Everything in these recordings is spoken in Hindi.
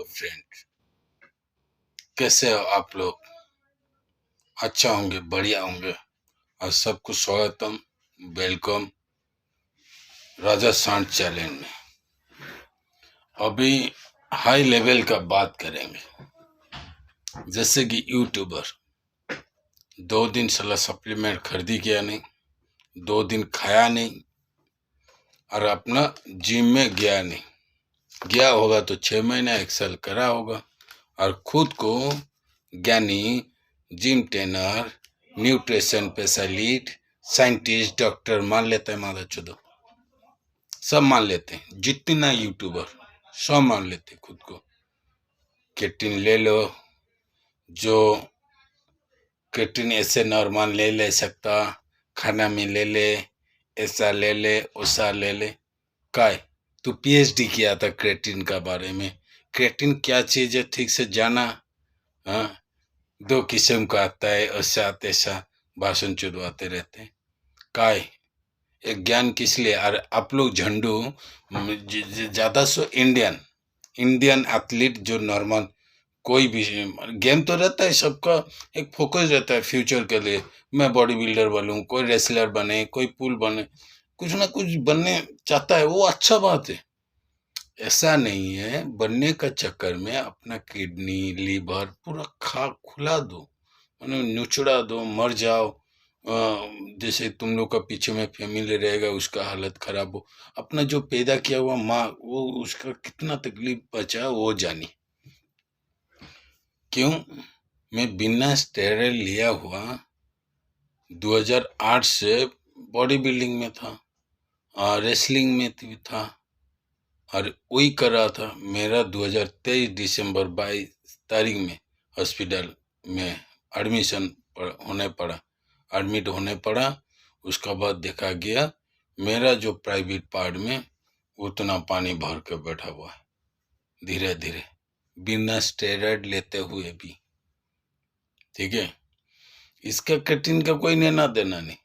फ्रेंड, कैसे हो आप लोग? अच्छा होंगे, बढ़िया होंगे। और सबको स्वागतम, वेलकम राजा सांड चैलेंज में। अभी हाई लेवल का बात करेंगे, जैसे कि यूट्यूबर 2 दिन साला सप्लीमेंट खरीदी गया नहीं, 2 दिन खाया नहीं और अपना जिम में गया नहीं। गया होगा तो 6 महीना 1 साल करा होगा और खुद को ज्ञानी, gym trainer, nutrition specialist, scientist, doctor मान लेते हैं। मादा चुदो सब मान लेते हैं, जितना यूट्यूबर सब मान लेते हैं खुद को। केटिन ले लो, जो केटिन ऐसे नॉर्मल ले सकता, खाना में ले ले, ऐसा ले ले, वैसा ले ले। काय तू पीएचडी किया था क्रेटिन का बारे में? क्रेटिन क्या चीज है ठीक से जाना? हाँ, 2 किस्म का आता है, ऐसा तैसा भाषण चुदवाते रहते हैं। काय एक ज्ञान किस लिए? और आप लोग झंडू ज्यादा सो इंडियन एथलीट, जो नॉर्मल कोई भी गेम तो रहता है, सबका एक फोकस रहता है फ्यूचर के लिए। मैं बॉडी बिल्डर बनूं, कोई रेसलर बने, कोई पुल बने, कुछ ना कुछ बनने चाहता है, वो अच्छा बात है। ऐसा नहीं है बनने का चक्कर में अपना किडनी, लीवर पूरा खुला दो, नुचड़ा दो, मर जाओ। जैसे तुम लोग का पीछे में फैमिली रहेगा, उसका हालत खराब हो। अपना जो पैदा किया हुआ माँ, वो उसका कितना तकलीफ बचा वो जानी। क्यों? मैं बिना स्टेरॉइड लिया हुआ 2008 से बॉडी बिल्डिंग में था, रेसलिंग में भी था और वही कर रहा था। मेरा 2023 दिसंबर 22 तारीख में हॉस्पिटल में एडमिट होने पड़ा। उसका बाद देखा गया मेरा जो प्राइवेट पार्ट में उतना पानी भर के बैठा हुआ है, धीरे धीरे बिना स्टेरॉइड लेते हुए भी। ठीक है, इसका कठिन का कोई लेना देना नहीं।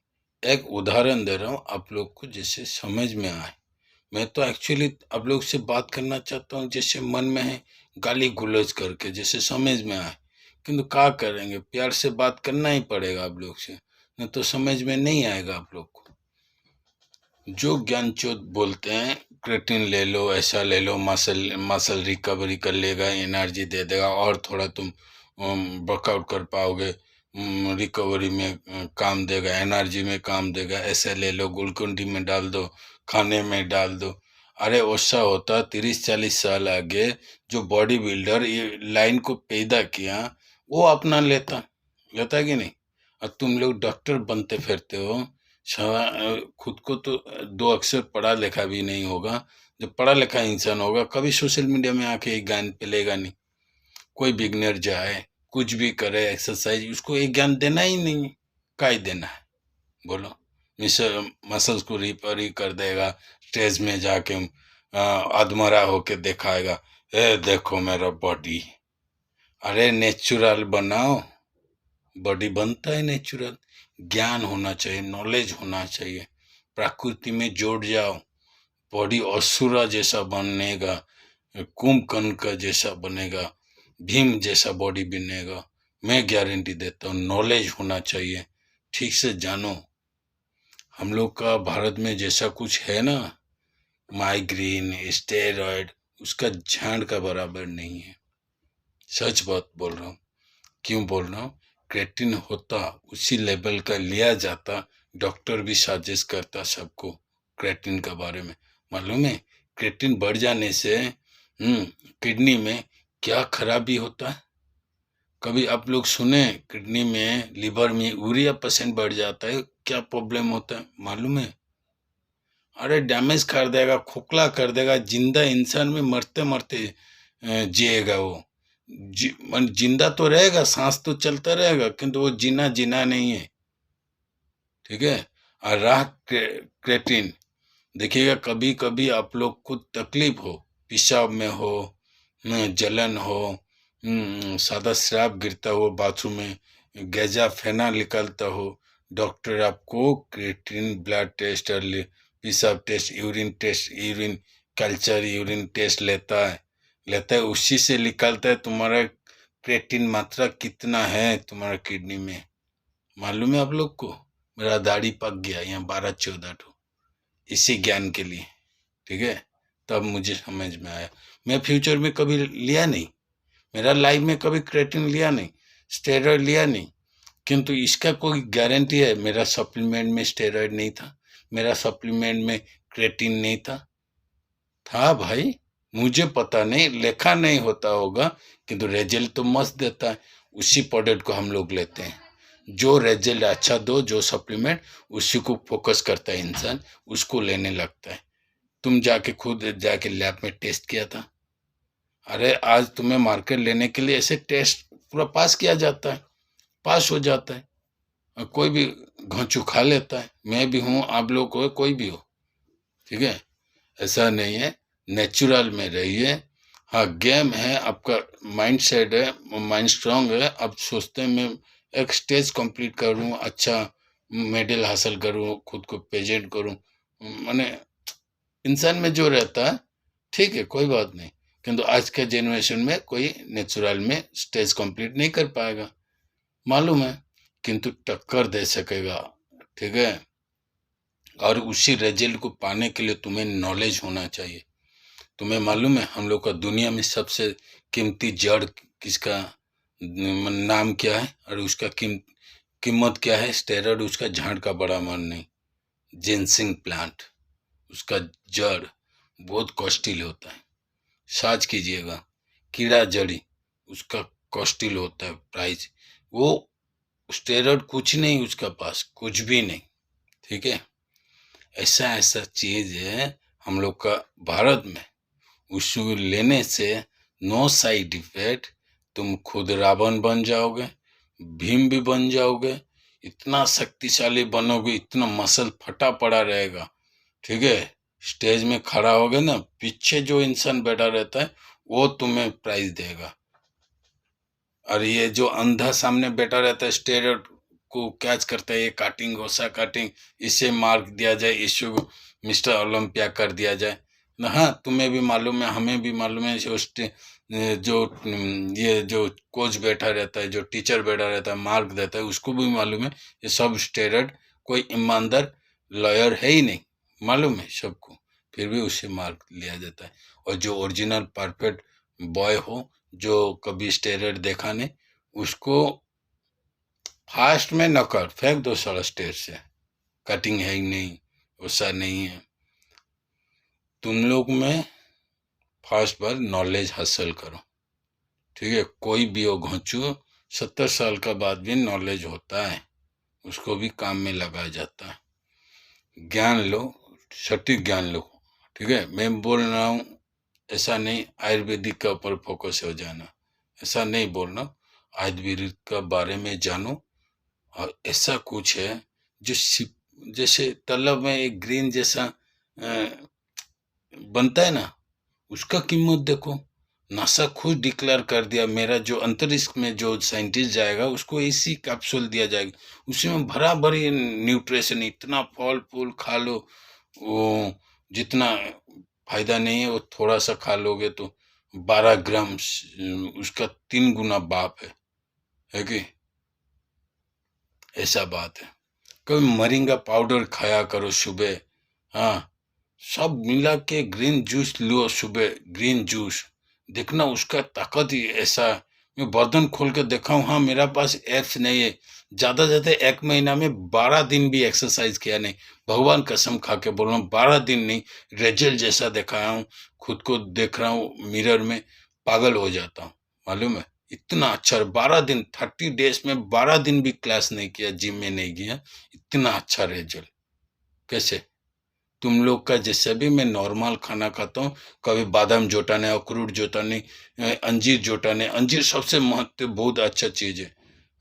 एक उदाहरण दे रहा हूँ आप लोग को, जैसे समझ में आए। मैं तो एक्चुअली आप लोग से बात करना चाहता हूँ जैसे मन में है, गाली गुलज करके, जैसे समझ में आए। किंतु क्या करेंगे, प्यार से बात करना ही पड़ेगा आप लोग से, नहीं तो समझ में नहीं आएगा आप लोग को। जो ज्ञानचोद बोलते हैं क्रेटिन ले लो, ऐसा ले लो, मसल रिकवरी कर लेगा, एनर्जी दे देगा और थोड़ा तुम वर्कआउट कर पाओगे, रिकवरी में काम देगा, एनर्जी में काम देगा, ऐसे ले लो, ग्लूकोन-डी में डाल दो, खाने में डाल दो। अरे वैसा होता 30-40 साल आगे जो बॉडी बिल्डर ये लाइन को पैदा किया, वो अपना लेता कि नहीं? और तुम लोग डॉक्टर बनते फिरते हो, खुद को तो 2 अक्षर पढ़ा लिखा भी नहीं होगा। जो पढ़ा लिखा इंसान होगा कभी सोशल मीडिया में आके एक ज्ञान पेलेगा नहीं। कोई बिगनर जाए, कुछ भी करे, एक्सरसाइज, उसको एक ज्ञान देना ही नहीं है। क्या ही देना है बोलो? मसल्स को रिपेयर ही कर देगा, स्टेज में जाके अधमरा होके दिखाएगा, ए देखो मेरा बॉडी। अरे नेचुरल बनाओ, बॉडी बनता है नेचुरल। ज्ञान होना चाहिए, नॉलेज होना चाहिए, प्रकृति में जोड़ जाओ, बॉडी असुरा जैसा बनेगा, कुंभकर्ण का जैसा बनेगा, भीम जैसा बॉडी बनेगा। मैं गारंटी देता हूँ। नॉलेज होना चाहिए, ठीक से जानो। हम लोग का भारत में जैसा कुछ है ना, माइग्रेन, स्टेरॉयड, उसका झांड का बराबर नहीं है। सच बात बोल रहा हूँ। क्यों बोल रहा हूँ? क्रेटिन होता उसी लेवल का लिया जाता, डॉक्टर भी साजिश करता सबको क्रेटिन के बारे में। मालूम है क्रेटिन बढ़ जाने से किडनी में क्या खराबी होता है? कभी आप लोग सुने किडनी में, लिवर में यूरिया % बढ़ जाता है, क्या प्रॉब्लम होता है मालूम है? अरे डैमेज कर देगा, खोखला कर देगा, जिंदा इंसान में मरते मरते जिएगा वो। जिंदा तो रहेगा, सांस तो चलता रहेगा, किंतु वो जीना नहीं है। ठीक है। और रहा क्रेटिन, देखिएगा कभी कभी आप लोग को तकलीफ हो, पेशाब में हो, जलन हो, सादा श्राप गिरता हो बाथरूम में, गैजा फेना निकलता हो, डॉक्टर आपको क्रेटिन ब्लड टेस्ट और पेशाब test, urine culture, urine test लेता है, लेता है, उसी से निकालता है तुम्हारा क्रिएटिन मात्रा कितना है तुम्हारा किडनी में। मालूम है आप लोग को? मेरा दाढ़ी पक गया यहाँ 12-14 ठो इसी ज्ञान के लिए, ठीक है। तब मुझे समझ में आया। मैं फ्यूचर में कभी लिया नहीं, मेरा लाइफ में कभी क्रिएटिन लिया नहीं, स्टेरॉइड लिया नहीं, किंतु इसका कोई गारंटी है? मेरा सप्लीमेंट में स्टेरॉइड नहीं था, मेरा सप्लीमेंट में क्रिएटिन नहीं था भाई। मुझे पता नहीं, लिखा नहीं होता होगा, किंतु रिजल्ट तो मस्त देता है। उसी प्रोडक्ट को हम लोग लेते हैं, जो रिजल्ट अच्छा दो, जो सप्लीमेंट, उसी को फोकस करता है इंसान, उसको लेने लगता है। तुम खुद जाके लैब में टेस्ट किया था? अरे आज तुम्हें मार्केट लेने के लिए ऐसे टेस्ट पूरा पास किया जाता है, पास हो जाता है, और कोई भी घोंचू खा लेता है। मैं भी हूँ, आप लोग हो, कोई भी हो, ठीक है। ऐसा नहीं है, नेचुरल में रहिए। हाँ, गेम है, आपका माइंड सेट है, माइंड स्ट्रांग है। आप सोचते हैं मैं एक स्टेज कंप्लीट करूँ, अच्छा मेडल हासिल करूँ, खुद को प्रेजेंट करूँ, माने इंसान में जो रहता है, ठीक है, कोई बात नहीं। किंतु आज के जनरेशन में कोई नेचुरल में स्टेज कंप्लीट नहीं कर पाएगा, मालूम है, किंतु टक्कर दे सकेगा, ठीक है। और उसी रिजल्ट को पाने के लिए तुम्हें नॉलेज होना चाहिए। तुम्हें मालूम है हम लोग का दुनिया में सबसे कीमती जड़ किसका नाम क्या है, और उसका कीमत क्या है? स्टेरॉइड उसका झाड़ का बड़ा मान नहीं, जिनसिंग प्लांट, उसका जड़ बहुत कॉस्टली होता है। सर्च कीजिएगा, कीड़ा जड़ी, उसका कॉस्टली होता है प्राइस। वो स्टेरॉइड कुछ नहीं, उसका पास कुछ भी नहीं, ठीक है। ऐसा ऐसा चीज है हम लोग का भारत में, उसको लेने से नो साइड इफेक्ट। तुम खुद रावण बन जाओगे, भीम भी बन जाओगे, इतना शक्तिशाली बनोगे, इतना मसल फटा पड़ा रहेगा, ठीक है। स्टेज में खड़ा होगे ना, पीछे जो इंसान बैठा रहता है वो तुम्हें प्राइज देगा, और ये जो अंधा सामने बैठा रहता है स्टेरॉइड को कैच करता है, ये काटिंग घोसा काटिंग, इसे मार्क दिया जाए, इसको मिस्टर ओलंपिया कर दिया जाए ना। हाँ, तुम्हें भी मालूम है, हमें भी मालूम है, ये जो कोच बैठा रहता है, जो टीचर बैठा रहता है, मार्क देता है, उसको भी मालूम है ये सब स्टेरॉइड, कोई ईमानदार लॉयर है ही नहीं, मालूम है सबको, फिर भी उसे मार्क लिया जाता है। और जो ओरिजिनल परफेक्ट बॉय हो, जो कभी स्टेरॉइड देखा नहीं, उसको फास्ट में न कर, फेंक दो सारा स्टेज से, कटिंग है ही नहीं, वैसा नहीं है। तुम लोग में फास्ट बार नॉलेज हासिल करो, ठीक है। कोई भी हो घोंचू, 70 साल का बाद भी नॉलेज होता है, उसको भी काम में लगाया जाता है। ज्ञान लो, सटीक ज्ञान लो, ठीक है। मैं बोल रहा हूँ ऐसा नहीं आयुर्वेदिक के ऊपर फोकस हो जाना, ऐसा नहीं बोलना। आयुर्वेदिक का बारे में जानो, और ऐसा कुछ है जो जैसे तालाब में एक ग्रीन जैसा बनता है ना, उसका कीमत देखो। नासा खुद डिक्लेयर कर दिया, मेरा जो अंतरिक्ष में जो साइंटिस्ट जाएगा उसको इसी कैप्सूल दिया जाएगा, उसी में भरा भरी न्यूट्रिशन, इतना फल फूल खा लो, वो जितना फायदा नहीं है वो थोड़ा सा खा लोगे तो 12 ग्राम उसका 3 गुना बाप है कि? ऐसा बात है। कभी मरिंगा पाउडर खाया करो सुबह, हाँ, सब मिला के ग्रीन जूस लो सुबह, ग्रीन जूस, देखना उसका ताकत ही ऐसा। मैं बर्तन खोल के देखा हूँ, हाँ, मेरा पास एप्स नहीं है, ज्यादा ज्यादा 1 महीना में 12 दिन भी एक्सरसाइज किया नहीं, भगवान कसम खा के बोल रहा हूँ, 12 दिन नहीं, रिजल्ट जैसा दिखाया हूँ, खुद को देख रहा हूँ मिरर में, पागल हो जाता हूँ, मालूम है। इतना अच्छा 12 दिन, 30 डेज में 12 दिन भी क्लास नहीं किया, जिम में नहीं गया, इतना अच्छा रिजल्ट कैसे? तुम लोग का जैसे भी मैं नॉर्मल खाना खाता हूँ, कभी बादाम जोटाने, अखरोट जोटाने, अंजीर जोटाने, अंजीर सबसे महत्व बहुत अच्छा चीज है,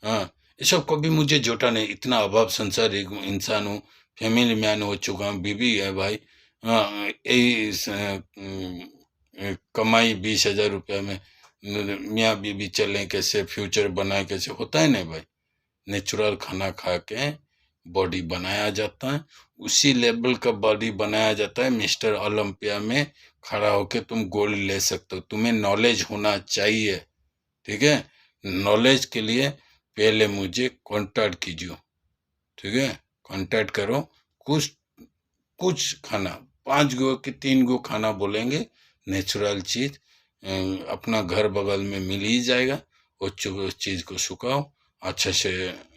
हाँ, ये सब कभी मुझे जोटा नहीं। इतना अभाव संसार एक इंसान हूँ, फैमिली मैन हो चुका हूँ, बीबी है भाई, हाँ, यही कमाई 20,000 रुपया में मियाँ बीबी चलें कैसे, फ्यूचर बनाए कैसे, होता है नहीं भाई। नेचुरल खाना खा के बॉडी बनाया जाता है, उसी लेवल का बॉडी बनाया जाता है मिस्टर ओलंपिया में खड़ा होके तुम गोल्ड ले सकते हो। तुम्हें नॉलेज होना चाहिए, ठीक है। नॉलेज के लिए पहले मुझे कांटेक्ट कीजिए, ठीक है। कांटेक्ट करो। कुछ कुछ खाना 5 गो कि 3 गो खाना बोलेंगे, नेचुरल चीज अपना घर बगल में मिल ही जाएगा। वो चीज को सुखाओ, अच्छे से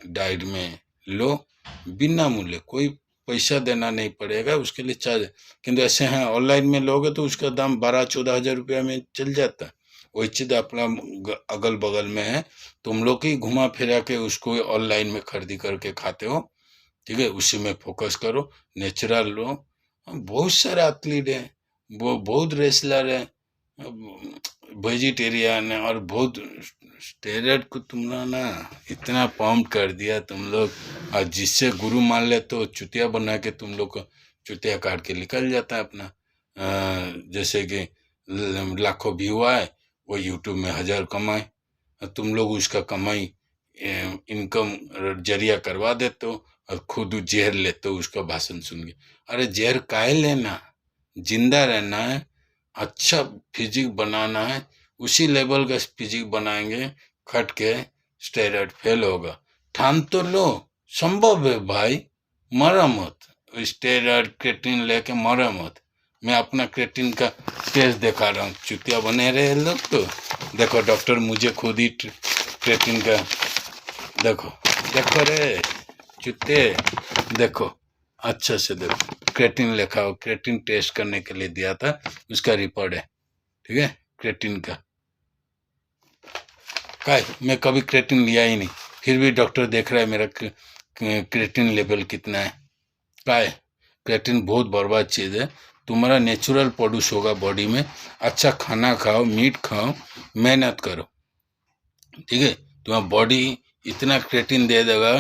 डाइट में लो, बिना मूल्य, कोई पैसा देना नहीं पड़ेगा उसके लिए चार्ज। किंतु ऐसे हैं ऑनलाइन में लोगे तो उसका दाम 12-14 हजार रुपया में चल जाता है। वही चीज अपना अगल बगल में है, तुम लोग ही घुमा फिरा के उसको ऑनलाइन में खरीदी करके खाते हो, ठीक है। उसी में फोकस करो, नेचुरल लो। बहुत सारे एथलीट हैं, वो बहुत रेसलर हैं, वेजिटेरियन है, और बहुत स्टेरॉइड को तुमने ना इतना पंप कर दिया तुम लोग, और जिससे गुरु मान ले तो चुतिया बना के तुम लोग को चुतिया काट के निकल जाता है अपना। जैसे कि लाखों व्यू आए, वो यूट्यूब में 1000 कमाए, तुम लोग उसका कमाई इनकम जरिया करवा देते हो, और खुद जहर लेते हो उसका भाषण सुन के। अरे जहर काहे लेना, जिंदा रहना है, अच्छा फिजिक बनाना है, उसी लेवल का फिजिक बनाएंगे, खट के स्टेरॉइड फेल होगा। ठान तो लो, संभव है भाई, मरा मत। स्टेरॉइड क्रेटिन लेके मरा मत। मैं अपना क्रेटिन का टेस्ट दिखा रहा हूँ, चुतिया बने रहे लोग तो। देखो डॉक्टर मुझे खुद ही क्रेटिन का, देखो देखो रे चुते, देखो अच्छा से देखो, क्रेटिन लिखा हो, क्रेटिन टेस्ट करने के लिए दिया था, उसका रिपोर्ट है, ठीक है। क्रेटिन का मैं कभी क्रेटिन लिया ही नहीं, फिर भी डॉक्टर देख रहा है मेरा क्रेटिन लेवल कितना है। क्रेटिन बहुत बर्बाद चीज़ है। तुम्हारा नेचुरल प्रोड्यूस होगा बॉडी में, अच्छा खाना खाओ, मीट खाओ, मेहनत करो, ठीक है। तुम्हारा बॉडी इतना क्रेटिन दे देगा,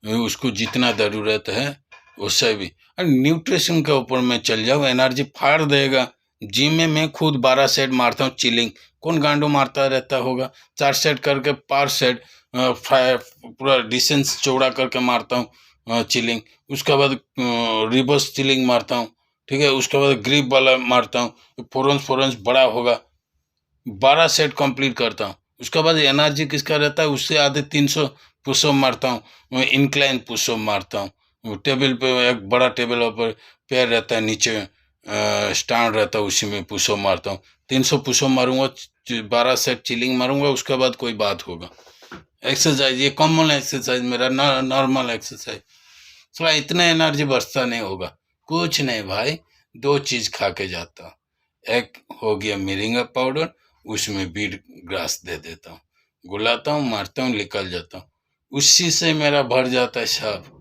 उसको जितना ज़रूरत है उससे भी। न्यूट्रिशन के ऊपर में चल जाओ, एनर्जी फाड़ देगा। जिम में मैं खुद 12 सेट मारता हूँ चिलिंग, कौन गांडो मारता रहता होगा। 4 सेट करके पर सेट पूरा डिस्टेंस चौड़ा करके मारता हूँ चिलिंग। उसके बाद रिवर्स चिलिंग मारता हूँ, ठीक है। उसके बाद ग्रिप वाला मारता हूँ, फोरेंस बड़ा होगा, 12 सेट कंप्लीट करता हूँ। उसके बाद एनर्जी किसका रहता है, उससे आधे 300 पुशअप मारता हूँ, इंक्लाइन पुशअप मारता हूँ। टेबल पे एक बड़ा टेबल पर पैर रहता है, नीचे स्टैंड रहता है, उसी में पुशअप मारता हूँ। 300 पुशअप मारूंगा, 12 सेट चिलिंग मारूंगा, उसके बाद कोई बात होगा। एक्सरसाइज ये कॉमन एक्सरसाइज, मेरा नॉर्मल एक्सरसाइज। थोड़ा इतना एनर्जी बचता नहीं होगा, कुछ नहीं भाई। 2 चीज खा के जाता हूँ, एक हो गया मिरिंगा पाउडर, उसमें बीट ग्रास दे देता हूँ, गुलाता हूँ, मारता हूँ, निकल जाता हूँ, उसी से मेरा भर जाता है सब।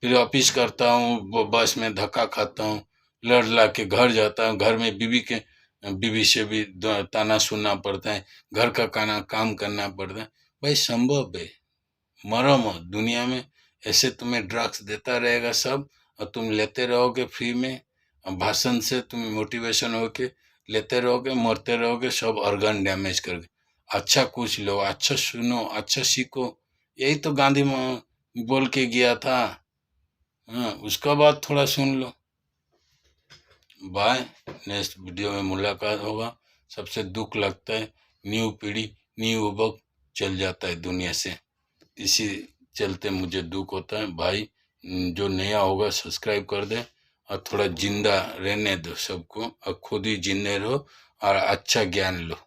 फिर ऑफिस करता हूँ, बस में धक्का खाता हूँ, लड़ ला के घर जाता हूँ, घर में बीवी से भी ताना सुनना पड़ता है, घर का काम करना पड़ता है। भाई संभव है, मरो मत दुनिया में। ऐसे तुम्हें ड्रग्स देता रहेगा सब, और तुम लेते रहोगे फ्री में, भाषण से तुम मोटिवेशन होके लेते रहोगे, मरते रहोगे, सब ऑर्गन डैमेज करके। अच्छा कुछ लो, अच्छा सुनो, अच्छा सीखो, यही तो गांधी बोल के गया था। हाँ, उसका बाद थोड़ा सुन लो। बाय, नेक्स्ट वीडियो में मुलाकात होगा। सबसे दुख लगता है न्यू पीढ़ी, न्यू युवक चल जाता है दुनिया से, इसी चलते मुझे दुख होता है भाई। जो नया होगा सब्सक्राइब कर दे, और थोड़ा जिंदा रहने दो सबको, और खुद ही जिंदे रहो, और अच्छा ज्ञान लो।